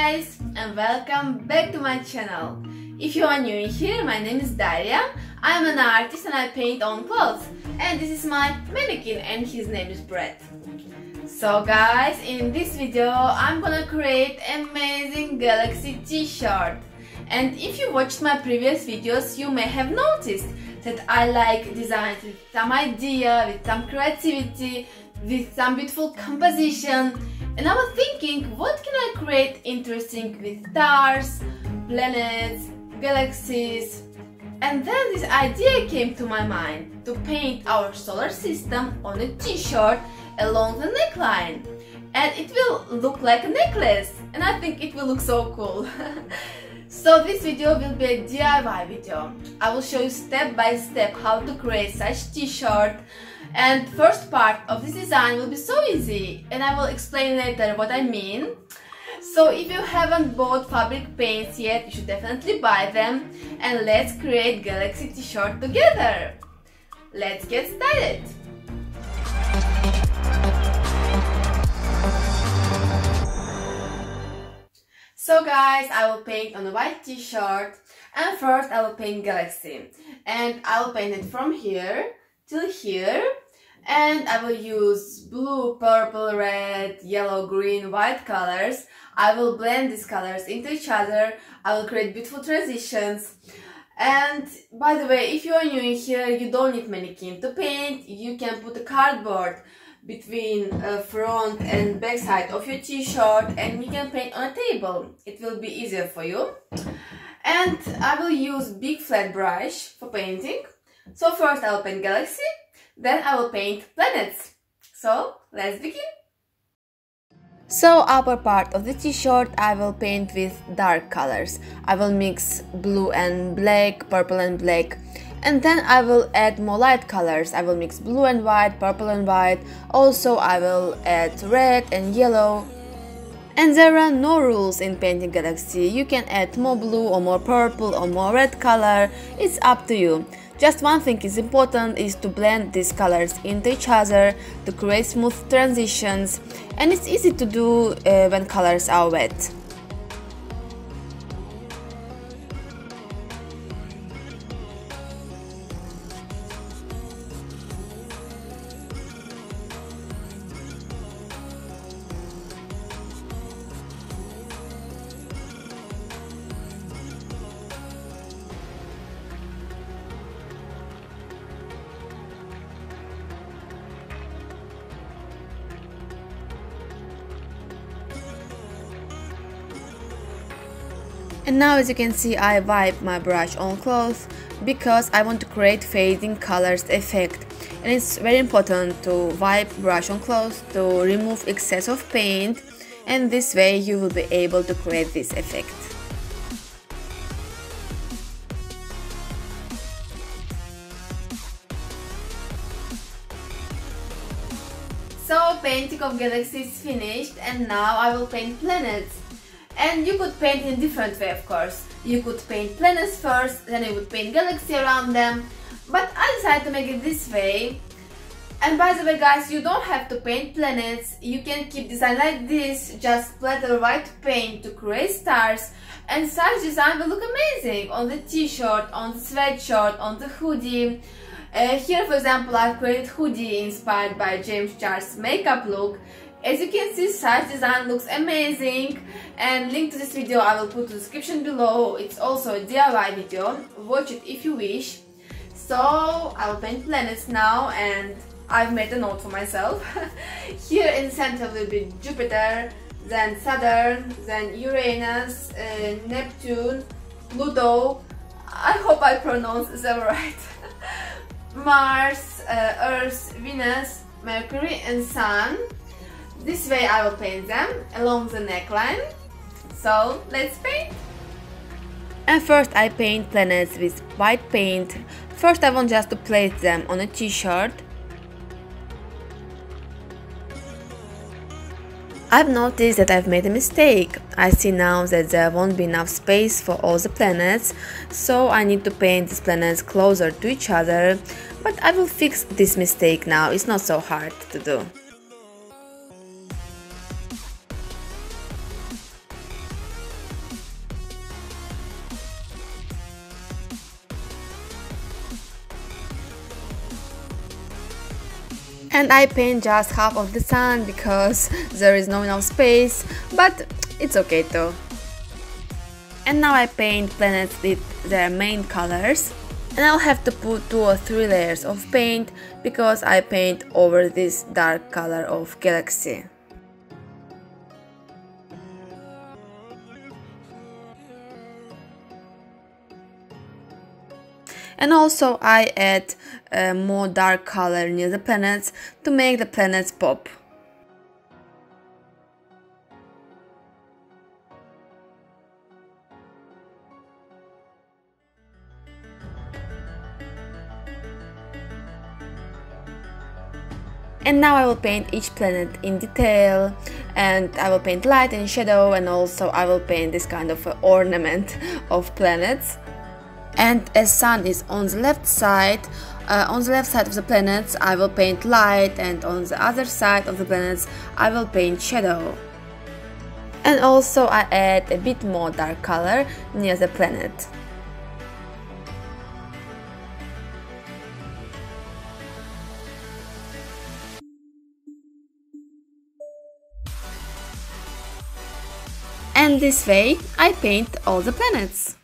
guys, and welcome back to my channel. If you are new here, my name is Daria. I'm an artist and I paint on clothes. And this is my mannequin and his name is Brett. So guys, in this video I'm gonna create amazing galaxy t-shirt. And if you watched my previous videos, you may have noticed that I like designs with some idea, with some creativity, with some beautiful composition. And I was thinking, what can I create interesting with stars, planets, galaxies? And then this idea came to my mind to paint our solar system on a t-shirt along the neckline. And it will look like a necklace, and I think it will look so cool. So this video will be a DIY video. I will show you step by step how to create such t-shirt. And first part of this design will be so easy, and I will explain later what I mean. So if you haven't bought fabric paints yet, you should definitely buy them, and let's create galaxy t-shirt together. Let's get started. So guys, I will paint on a white t-shirt, and first I will paint galaxy, and I will paint it from here till here, and I will use blue, purple, red, yellow, green, white colors. I will blend these colors into each other. I will create beautiful transitions. And by the way, if you are new here, you don't need mannequin to paint. You can put a cardboard between front and back side of your t-shirt, and you can paint on a table. It will be easier for you. And I will use big flat brush for painting. So first I will paint galaxy, then I will paint planets. So let's begin. So upper part of the t-shirt I will paint with dark colors. I will mix blue and black, purple and black. And then I will add more light colors. I will mix blue and white, purple and white. Also I will add red and yellow. And there are no rules in painting galaxy. You can add more blue or more purple or more red color. It's up to you. Just one thing is important, is to blend these colors into each other to create smooth transitions. And it's easy to do when colors are wet. And now, as you can see, I wipe my brush on cloth because I want to create fading colors effect. And it's very important to wipe brush on cloth to remove excess of paint, and this way you will be able to create this effect. So painting of galaxy is finished, and now I will paint planets. And you could paint in different way, of course. You could paint planets first, then you would paint galaxy around them. But I decided to make it this way. And by the way guys, you don't have to paint planets. You can keep design like this, just splatter white paint to create stars. And such design will look amazing on the t-shirt, on the sweatshirt, on the hoodie. Here for example, I've created hoodie inspired by James Charles' makeup look. As you can see, such design looks amazing, and link to this video I will put in the description below. It's also a DIY video, watch it if you wish. So I will paint planets now, and I've made a note for myself. Here in the center will be Jupiter, then Saturn, then Uranus, Neptune, Pluto, I hope I pronounced them right, Mars, Earth, Venus, Mercury and Sun. This way I will paint them along the neckline. So let's paint. And first I paint planets with white paint. First I want just to place them on a t-shirt. I've noticed that I've made a mistake. I see now that there won't be enough space for all the planets, so I need to paint these planets closer to each other. But I will fix this mistake now, it's not so hard to do. And I paint just half of the sun because there is no enough space, but it's okay too. And now I paint planets with their main colors. And I'll have to put 2 or 3 layers of paint because I paint over this dark color of galaxy. And also I add a more dark color near the planets to make the planets pop. And now I will paint each planet in detail, and I will paint light and shadow, and also I will paint this kind of ornament of planets. And as sun is on the left side of the planets I will paint light, and on the other side of the planets I will paint shadow. And also I add a bit more dark color near the planet. And this way I paint all the planets.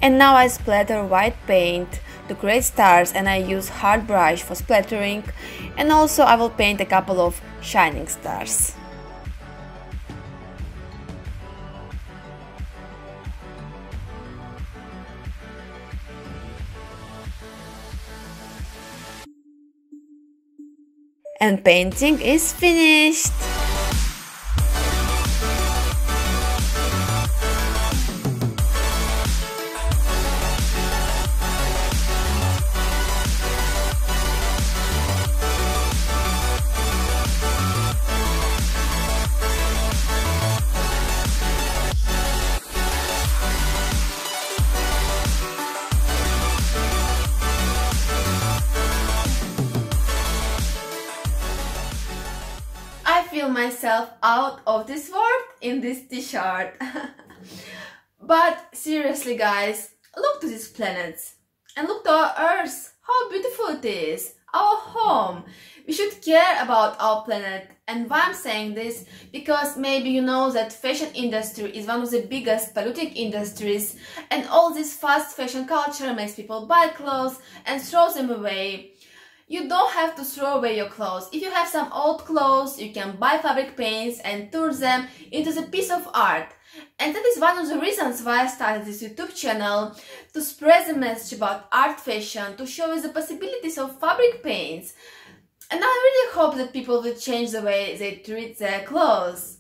And now I splatter white paint to create stars, and I use hard brush for splattering, and also I will paint a couple of shining stars. And painting is finished! I feel myself out of this world in this t-shirt. But seriously guys, look to these planets and look to our Earth, how beautiful it is, our home. We should care about our planet. And why I'm saying this, because maybe you know that fashion industry is one of the biggest polluting industries, and all this fast fashion culture makes people buy clothes and throw them away. You don't have to throw away your clothes. If you have some old clothes, you can buy fabric paints and turn them into a piece of art. And that is one of the reasons why I started this YouTube channel, to spread the message about art fashion, to show you the possibilities of fabric paints. And I really hope that people will change the way they treat their clothes.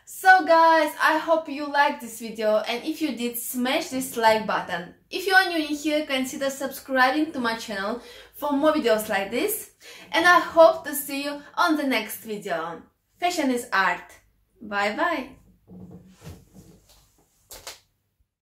So guys, I hope you liked this video, and if you did, smash this like button. If you are new in here, consider subscribing to my channel for more videos like this, and I hope to see you on the next video. Fashion is art. Bye bye.